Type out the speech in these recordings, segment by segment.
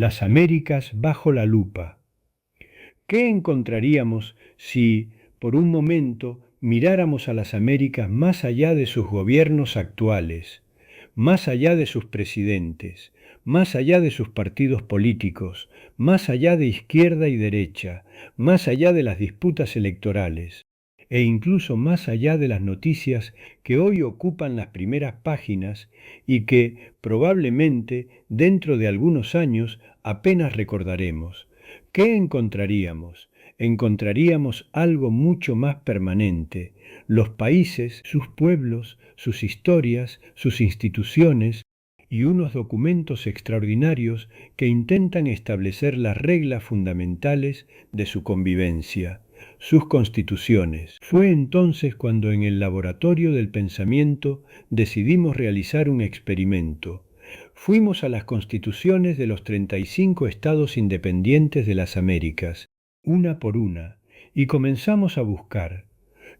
Las Américas bajo la lupa. ¿Qué encontraríamos si, por un momento, miráramos a las Américas más allá de sus gobiernos actuales, más allá de sus presidentes, más allá de sus partidos políticos, más allá de izquierda y derecha, más allá de las disputas electorales, e incluso más allá de las noticias que hoy ocupan las primeras páginas y que, probablemente, dentro de algunos años apenas recordaremos? ¿Qué encontraríamos? Encontraríamos algo mucho más permanente: los países, sus pueblos, sus historias, sus instituciones y unos documentos extraordinarios que intentan establecer las reglas fundamentales de su convivencia, sus constituciones. Fue entonces cuando en el laboratorio del pensamiento decidimos realizar un experimento. Fuimos a las constituciones de los 35 estados independientes de las Américas, una por una, y comenzamos a buscar.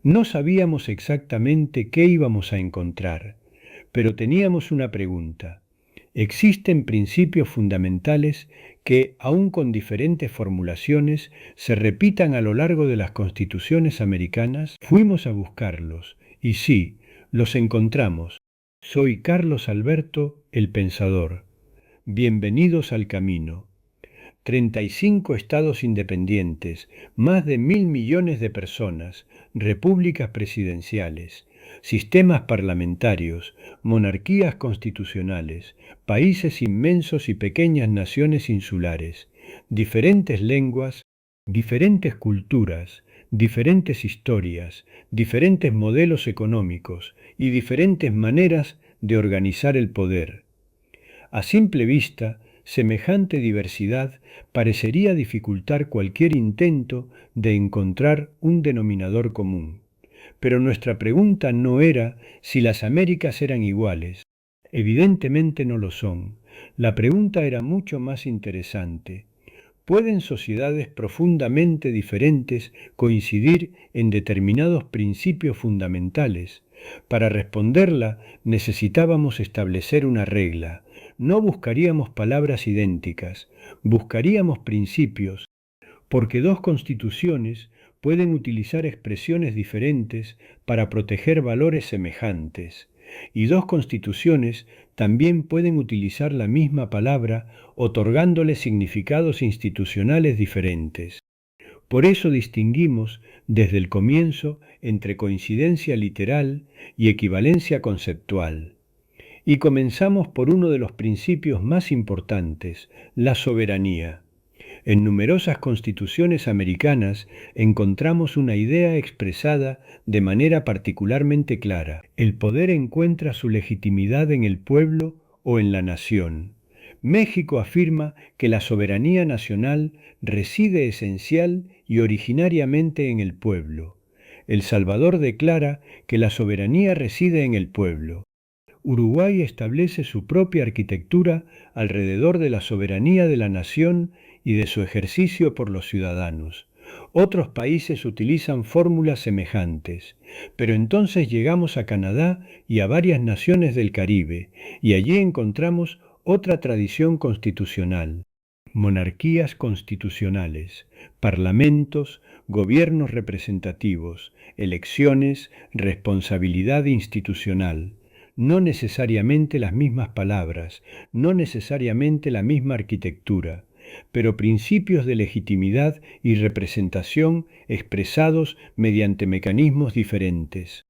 No sabíamos exactamente qué íbamos a encontrar, pero teníamos una pregunta. ¿Existen principios fundamentales que, aun con diferentes formulaciones, se repitan a lo largo de las constituciones americanas? Fuimos a buscarlos, y sí, los encontramos. Soy Carlos Alberto, el Pensador. Bienvenidos al camino. 35 estados independientes, más de 1.000 millones de personas, repúblicas presidenciales, sistemas parlamentarios, monarquías constitucionales, países inmensos y pequeñas naciones insulares, diferentes lenguas, diferentes culturas, diferentes historias, diferentes modelos económicos y diferentes maneras de organizar el poder. A simple vista, semejante diversidad parecería dificultar cualquier intento de encontrar un denominador común. Pero nuestra pregunta no era si las Américas eran iguales. Evidentemente no lo son. La pregunta era mucho más interesante. ¿Pueden sociedades profundamente diferentes coincidir en determinados principios fundamentales? Para responderla necesitábamos establecer una regla. No buscaríamos palabras idénticas, buscaríamos principios, porque dos constituciones pueden utilizar expresiones diferentes para proteger valores semejantes, y dos constituciones también pueden utilizar la misma palabra otorgándole significados institucionales diferentes. Por eso distinguimos desde el comienzo entre coincidencia literal y equivalencia conceptual. Y comenzamos por uno de los principios más importantes, la soberanía. En numerosas constituciones americanas encontramos una idea expresada de manera particularmente clara. El poder encuentra su legitimidad en el pueblo o en la nación. México afirma que la soberanía nacional reside esencial y originariamente en el pueblo. El Salvador declara que la soberanía reside en el pueblo. Uruguay establece su propia arquitectura alrededor de la soberanía de la nación y de su ejercicio por los ciudadanos. Otros países utilizan fórmulas semejantes, pero entonces llegamos a Canadá y a varias naciones del Caribe, y allí encontramos otra tradición constitucional: monarquías constitucionales, parlamentos, gobiernos representativos, elecciones, responsabilidad institucional. No necesariamente las mismas palabras, no necesariamente la misma arquitectura, pero principios de legitimidad y representación expresados mediante mecanismos diferentes.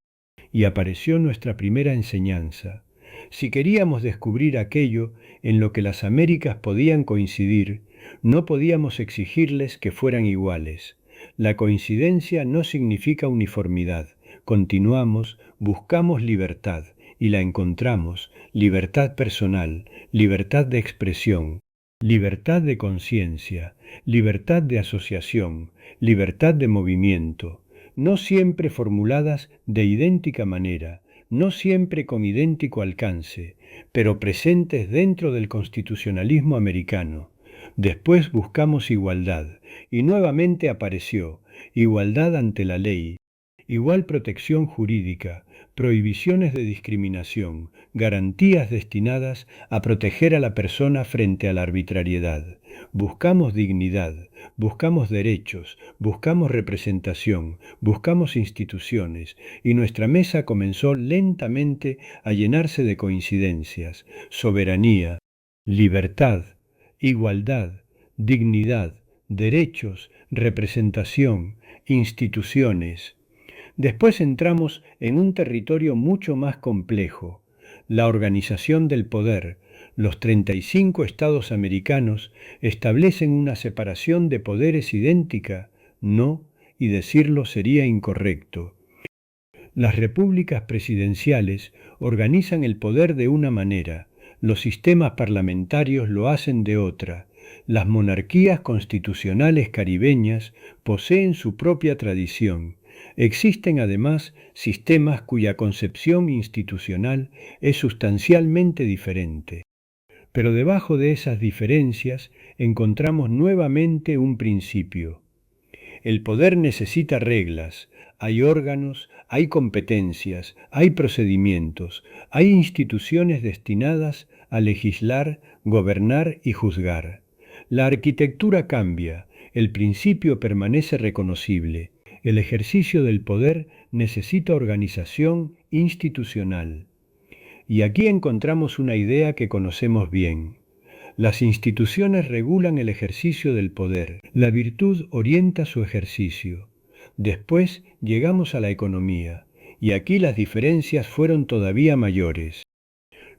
Y apareció nuestra primera enseñanza. Si queríamos descubrir aquello en lo que las Américas podían coincidir, no podíamos exigirles que fueran iguales. La coincidencia no significa uniformidad. Continuamos, buscamos libertad, y la encontramos: libertad personal, libertad de expresión, libertad de conciencia, libertad de asociación, libertad de movimiento, no siempre formuladas de idéntica manera, no siempre con idéntico alcance, pero presentes dentro del constitucionalismo americano. Después buscamos igualdad, y nuevamente apareció igualdad ante la ley, igual protección jurídica, prohibiciones de discriminación, garantías destinadas a proteger a la persona frente a la arbitrariedad. Buscamos dignidad, buscamos derechos, buscamos representación, buscamos instituciones, y nuestra mesa comenzó lentamente a llenarse de coincidencias: soberanía, libertad, igualdad, dignidad, derechos, representación, instituciones. Después entramos en un territorio mucho más complejo: la organización del poder. Los 35 estados americanos establecen una separación de poderes idéntica. No, y decirlo sería incorrecto. Las repúblicas presidenciales organizan el poder de una manera, los sistemas parlamentarios lo hacen de otra. Las monarquías constitucionales caribeñas poseen su propia tradición. Existen además sistemas cuya concepción institucional es sustancialmente diferente. Pero debajo de esas diferencias encontramos nuevamente un principio. El poder necesita reglas, hay órganos, hay competencias, hay procedimientos, hay instituciones destinadas a legislar, gobernar y juzgar. La arquitectura cambia, el principio permanece reconocible. El ejercicio del poder necesita organización institucional. Y aquí encontramos una idea que conocemos bien. Las instituciones regulan el ejercicio del poder. La virtud orienta su ejercicio. Después llegamos a la economía, y aquí las diferencias fueron todavía mayores.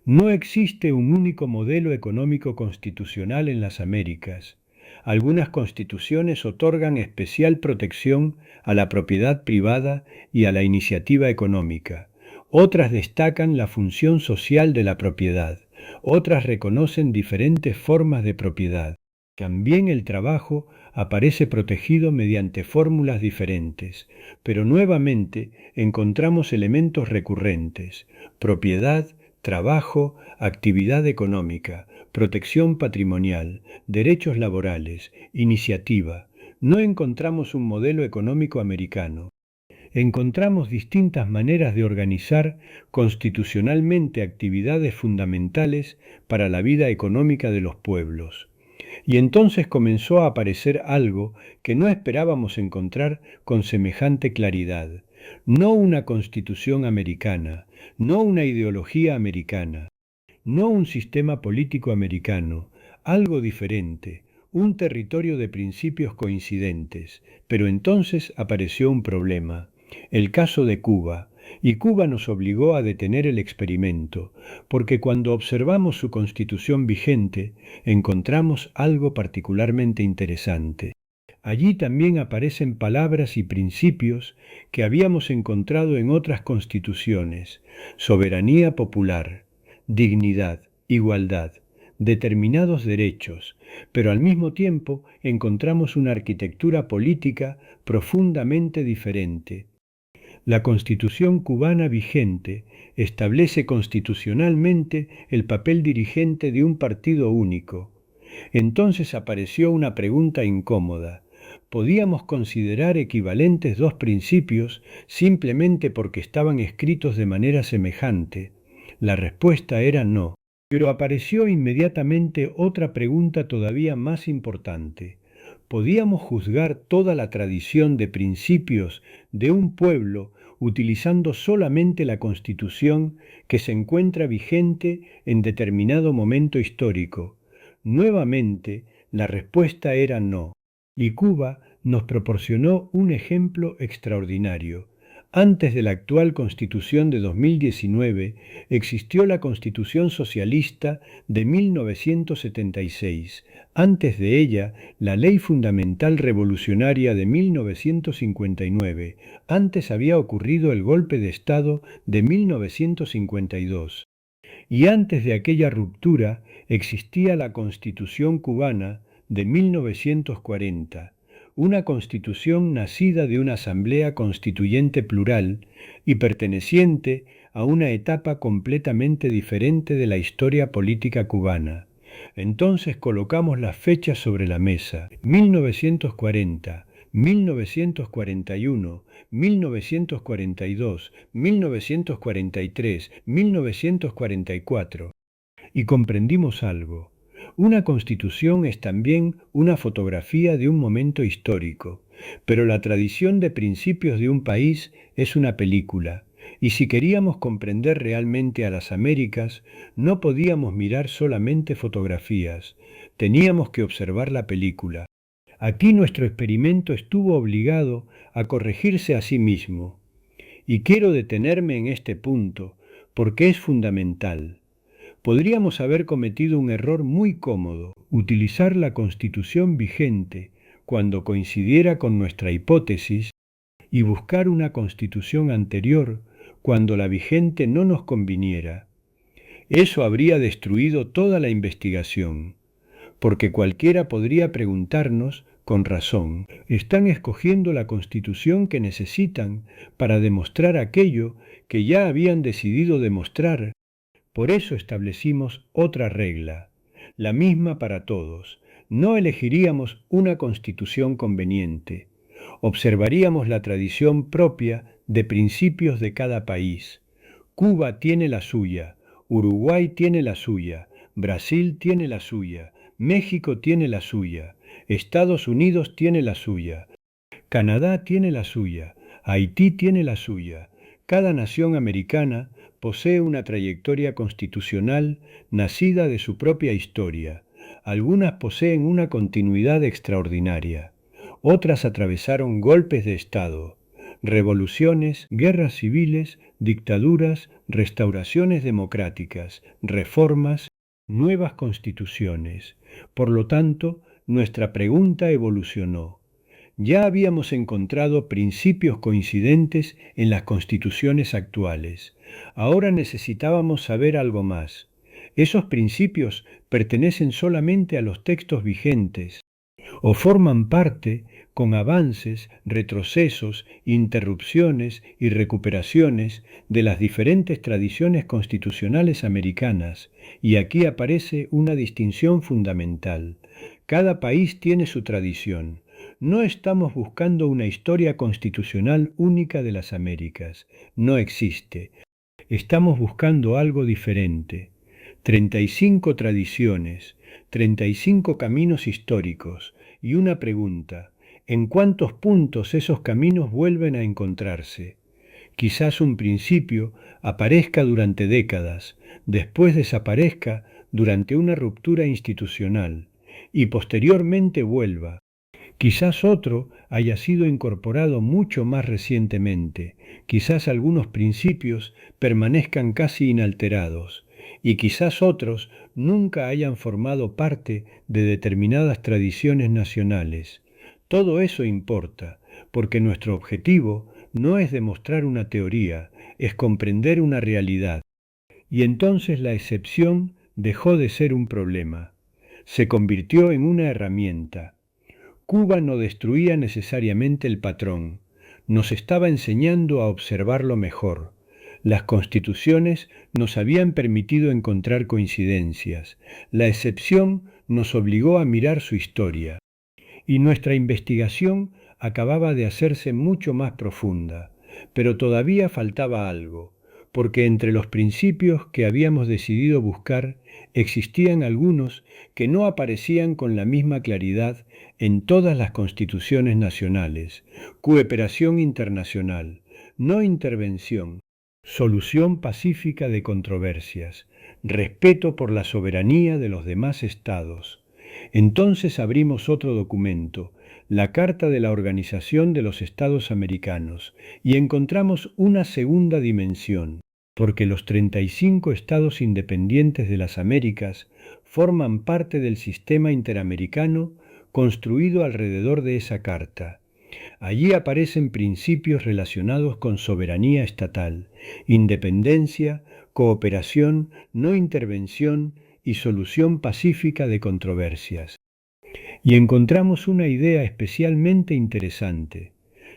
No existe un único modelo económico constitucional en las Américas. Algunas constituciones otorgan especial protección a la propiedad privada y a la iniciativa económica. Otras destacan la función social de la propiedad. Otras reconocen diferentes formas de propiedad. También el trabajo aparece protegido mediante fórmulas diferentes, pero nuevamente encontramos elementos recurrentes: propiedad, trabajo, actividad económica, protección patrimonial, derechos laborales, iniciativa. No encontramos un modelo económico americano. Encontramos distintas maneras de organizar constitucionalmente actividades fundamentales para la vida económica de los pueblos. Y entonces comenzó a aparecer algo que no esperábamos encontrar con semejante claridad. No una constitución americana, no una ideología americana, no un sistema político americano, algo diferente, un territorio de principios coincidentes. Pero entonces apareció un problema: el caso de Cuba. Y Cuba nos obligó a detener el experimento, porque cuando observamos su constitución vigente, encontramos algo particularmente interesante. Allí también aparecen palabras y principios que habíamos encontrado en otras constituciones: soberanía popular, dignidad, igualdad, determinados derechos, pero al mismo tiempo encontramos una arquitectura política profundamente diferente. La Constitución cubana vigente establece constitucionalmente el papel dirigente de un partido único. Entonces apareció una pregunta incómoda: ¿podíamos considerar equivalentes dos principios simplemente porque estaban escritos de manera semejante? La respuesta era no. Pero apareció inmediatamente otra pregunta todavía más importante: ¿podíamos juzgar toda la tradición de principios de un pueblo utilizando solamente la Constitución que se encuentra vigente en determinado momento histórico? Nuevamente, la respuesta era no. Y Cuba nos proporcionó un ejemplo extraordinario. Antes de la actual Constitución de 2019, existió la Constitución Socialista de 1976. Antes de ella, la Ley Fundamental Revolucionaria de 1959. Antes había ocurrido el golpe de Estado de 1952. Y antes de aquella ruptura, existía la Constitución cubana de 1940. Una constitución nacida de una asamblea constituyente plural y perteneciente a una etapa completamente diferente de la historia política cubana. Entonces colocamos las fechas sobre la mesa: 1940, 1941, 1942, 1943, 1944. Y comprendimos algo. Una constitución es también una fotografía de un momento histórico, pero la tradición de principios de un país es una película, y si queríamos comprender realmente a las Américas, no podíamos mirar solamente fotografías, teníamos que observar la película. Aquí nuestro experimento estuvo obligado a corregirse a sí mismo, y quiero detenerme en este punto, porque es fundamental. Podríamos haber cometido un error muy cómodo, utilizar la Constitución vigente cuando coincidiera con nuestra hipótesis y buscar una Constitución anterior cuando la vigente no nos conviniera. Eso habría destruido toda la investigación, porque cualquiera podría preguntarnos, con razón, ¿están escogiendo la Constitución que necesitan para demostrar aquello que ya habían decidido demostrar? Por eso establecimos otra regla, la misma para todos. No elegiríamos una constitución conveniente. Observaríamos la tradición propia de principios de cada país. Cuba tiene la suya, Uruguay tiene la suya, Brasil tiene la suya, México tiene la suya, Estados Unidos tiene la suya, Canadá tiene la suya, Haití tiene la suya. Cada nación americana posee una trayectoria constitucional nacida de su propia historia. Algunas poseen una continuidad extraordinaria. Otras atravesaron golpes de Estado, revoluciones, guerras civiles, dictaduras, restauraciones democráticas, reformas, nuevas constituciones. Por lo tanto, nuestra pregunta evolucionó. Ya habíamos encontrado principios coincidentes en las constituciones actuales. Ahora necesitábamos saber algo más. ¿Esos principios pertenecen solamente a los textos vigentes o forman parte, con avances, retrocesos, interrupciones y recuperaciones, de las diferentes tradiciones constitucionales americanas? Y aquí aparece una distinción fundamental. Cada país tiene su tradición. No estamos buscando una historia constitucional única de las Américas. No existe. Estamos buscando algo diferente. 35 tradiciones, 35 caminos históricos y una pregunta. ¿En cuántos puntos esos caminos vuelven a encontrarse? Quizás un principio aparezca durante décadas, después desaparezca durante una ruptura institucional y posteriormente vuelva. Quizás otro haya sido incorporado mucho más recientemente, quizás algunos principios permanezcan casi inalterados, y quizás otros nunca hayan formado parte de determinadas tradiciones nacionales. Todo eso importa, porque nuestro objetivo no es demostrar una teoría, es comprender una realidad. Y entonces la excepción dejó de ser un problema, se convirtió en una herramienta. Cuba no destruía necesariamente el patrón, nos estaba enseñando a observarlo mejor. Las constituciones nos habían permitido encontrar coincidencias. La excepción nos obligó a mirar su historia. Y nuestra investigación acababa de hacerse mucho más profunda. Pero todavía faltaba algo, porque entre los principios que habíamos decidido buscar existían algunos que no aparecían con la misma claridad en todas las constituciones nacionales: cooperación internacional, no intervención, solución pacífica de controversias, respeto por la soberanía de los demás estados. Entonces abrimos otro documento, la Carta de la Organización de los Estados Americanos, y encontramos una segunda dimensión, porque los 35 estados independientes de las Américas forman parte del sistema interamericano construido alrededor de esa carta. Allí aparecen principios relacionados con soberanía estatal, independencia, cooperación, no intervención y solución pacífica de controversias. Y encontramos una idea especialmente interesante.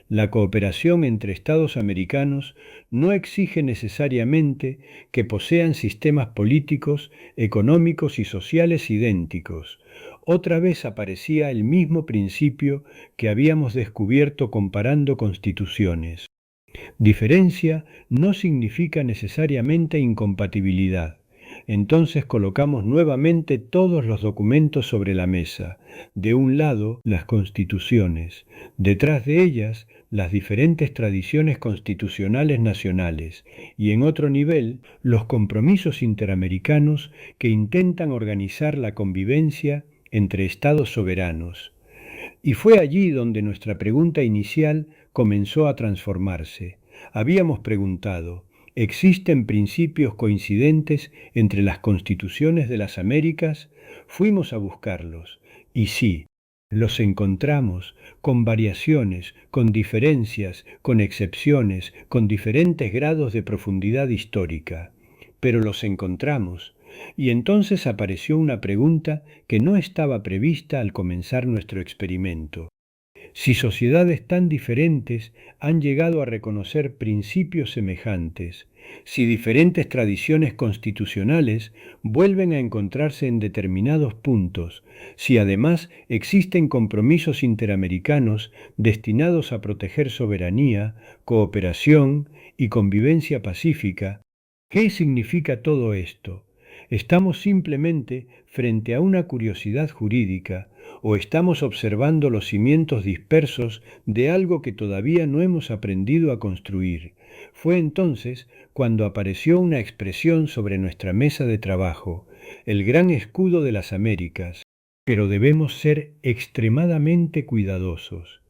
La cooperación entre Estados americanos no exige necesariamente que posean sistemas políticos, económicos y sociales idénticos. Otra vez aparecía el mismo principio que habíamos descubierto comparando constituciones. Diferencia no significa necesariamente incompatibilidad. Entonces colocamos nuevamente todos los documentos sobre la mesa. De un lado, las constituciones. Detrás de ellas, las diferentes tradiciones constitucionales nacionales. Y en otro nivel, los compromisos interamericanos que intentan organizar la convivencia entre estados soberanos. Y fue allí donde nuestra pregunta inicial comenzó a transformarse. Habíamos preguntado, ¿existen principios coincidentes entre las constituciones de las Américas? Fuimos a buscarlos, y sí, los encontramos con variaciones, con diferencias, con excepciones, con diferentes grados de profundidad histórica. Pero los encontramos. Y entonces apareció una pregunta que no estaba prevista al comenzar nuestro experimento. Si sociedades tan diferentes han llegado a reconocer principios semejantes, si diferentes tradiciones constitucionales vuelven a encontrarse en determinados puntos, si además existen compromisos interamericanos destinados a proteger soberanía, cooperación y convivencia pacífica, ¿qué significa todo esto? ¿Estamos simplemente frente a una curiosidad jurídica o estamos observando los cimientos dispersos de algo que todavía no hemos aprendido a construir? Fue entonces cuando apareció una expresión sobre nuestra mesa de trabajo, el gran escudo de las Américas, pero debemos ser extremadamente cuidadosos.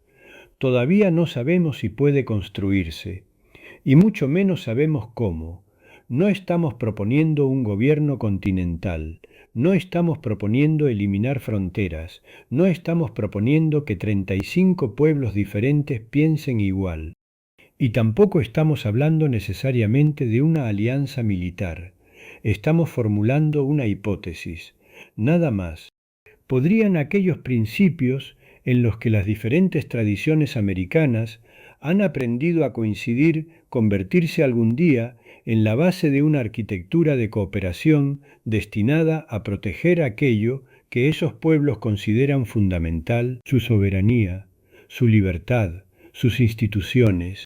Todavía no sabemos si puede construirse, y mucho menos sabemos cómo. No estamos proponiendo un gobierno continental, no estamos proponiendo eliminar fronteras, no estamos proponiendo que 35 pueblos diferentes piensen igual. Y tampoco estamos hablando necesariamente de una alianza militar. Estamos formulando una hipótesis, nada más. ¿Podrían aquellos principios en los que las diferentes tradiciones americanas han aprendido a coincidir convertirse algún día en la base de una arquitectura de cooperación destinada a proteger aquello que esos pueblos consideran fundamental, su soberanía, su libertad, sus instituciones,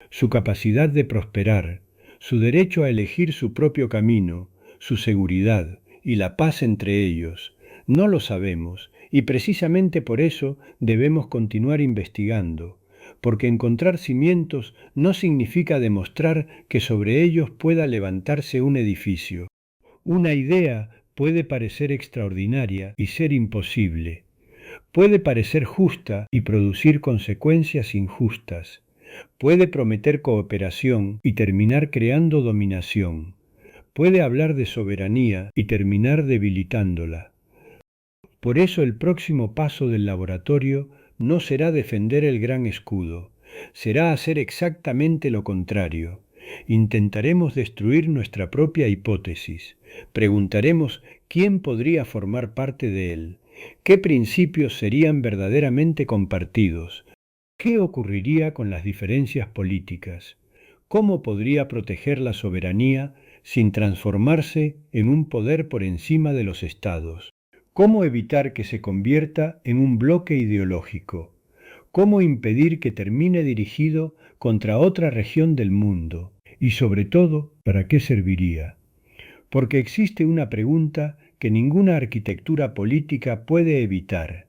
su capacidad de prosperar, su derecho a elegir su propio camino, su seguridad y la paz entre ellos? No lo sabemos, y precisamente por eso debemos continuar investigando, porque encontrar cimientos no significa demostrar que sobre ellos pueda levantarse un edificio. Una idea puede parecer extraordinaria y ser imposible. Puede parecer justa y producir consecuencias injustas. Puede prometer cooperación y terminar creando dominación. Puede hablar de soberanía y terminar debilitándola. Por eso el próximo paso del laboratorio no será defender el gran escudo, será hacer exactamente lo contrario. Intentaremos destruir nuestra propia hipótesis. Preguntaremos quién podría formar parte de él, qué principios serían verdaderamente compartidos, qué ocurriría con las diferencias políticas, cómo podría proteger la soberanía sin transformarse en un poder por encima de los estados. ¿Cómo evitar que se convierta en un bloque ideológico? ¿Cómo impedir que termine dirigido contra otra región del mundo? Y sobre todo, ¿para qué serviría? Porque existe una pregunta que ninguna arquitectura política puede evitar.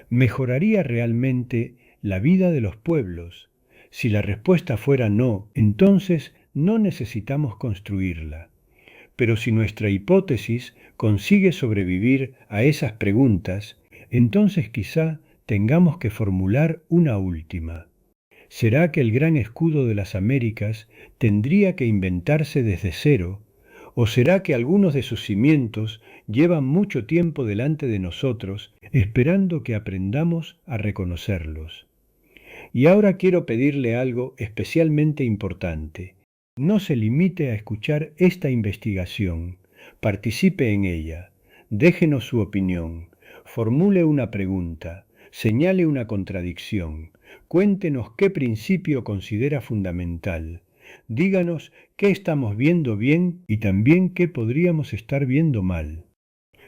¿Mejoraría realmente la vida de los pueblos? Si la respuesta fuera no, entonces no necesitamos construirla. Pero si nuestra hipótesis consigue sobrevivir a esas preguntas, entonces quizá tengamos que formular una última. ¿Será que el gran escudo de las Américas tendría que inventarse desde cero? ¿O será que algunos de sus cimientos llevan mucho tiempo delante de nosotros, esperando que aprendamos a reconocerlos? Y ahora quiero pedirle algo especialmente importante. No se limite a escuchar esta investigación, participe en ella, déjenos su opinión, formule una pregunta, señale una contradicción, Cuéntenos qué principio considera fundamental. Díganos qué estamos viendo bien y también qué podríamos estar viendo mal.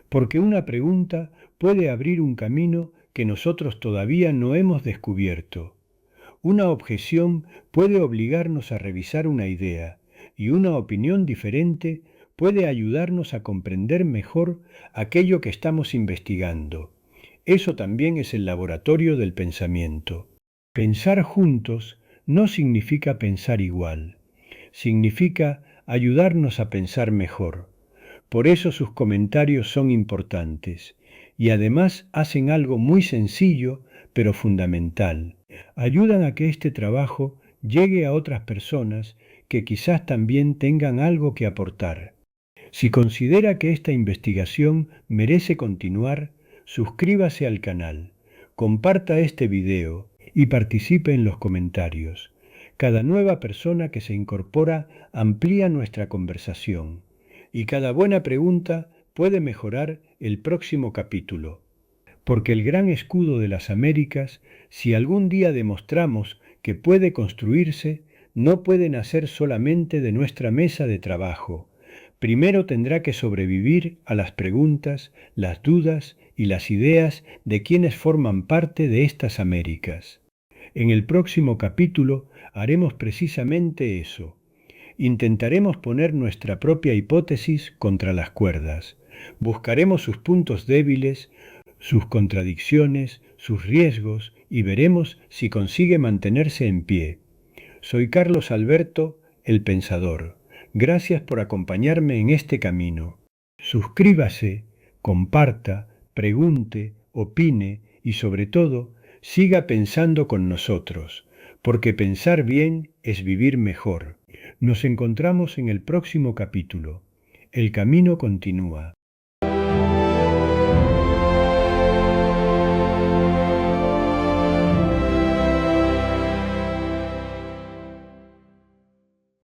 Porque una pregunta puede abrir un camino que nosotros todavía no hemos descubierto. Una objeción puede obligarnos a revisar una idea y una opinión diferente puede ayudarnos a comprender mejor aquello que estamos investigando. Eso también es el laboratorio del pensamiento. Pensar juntos no significa pensar igual, significa ayudarnos a pensar mejor. Por eso sus comentarios son importantes y además hacen algo muy sencillo pero fundamental. Ayudan a que este trabajo llegue a otras personas que quizás también tengan algo que aportar. Si considera que esta investigación merece continuar, suscríbase al canal, comparta este video y participe en los comentarios. Cada nueva persona que se incorpora amplía nuestra conversación y cada buena pregunta puede mejorar el próximo capítulo. Porque el gran escudo de las Américas, si algún día demostramos que puede construirse, no puede nacer solamente de nuestra mesa de trabajo. Primero tendrá que sobrevivir a las preguntas, las dudas y las ideas de quienes forman parte de estas Américas. En el próximo capítulo haremos precisamente eso. Intentaremos poner nuestra propia hipótesis contra las cuerdas. Buscaremos sus puntos débiles, sus contradicciones, sus riesgos y veremos si consigue mantenerse en pie. Soy Carlos Alberto, el Pensador. Gracias por acompañarme en este camino. Suscríbase, comparta, pregunte, opine y sobre todo, siga pensando con nosotros, porque pensar bien es vivir mejor. Nos encontramos en el próximo capítulo. El camino continúa.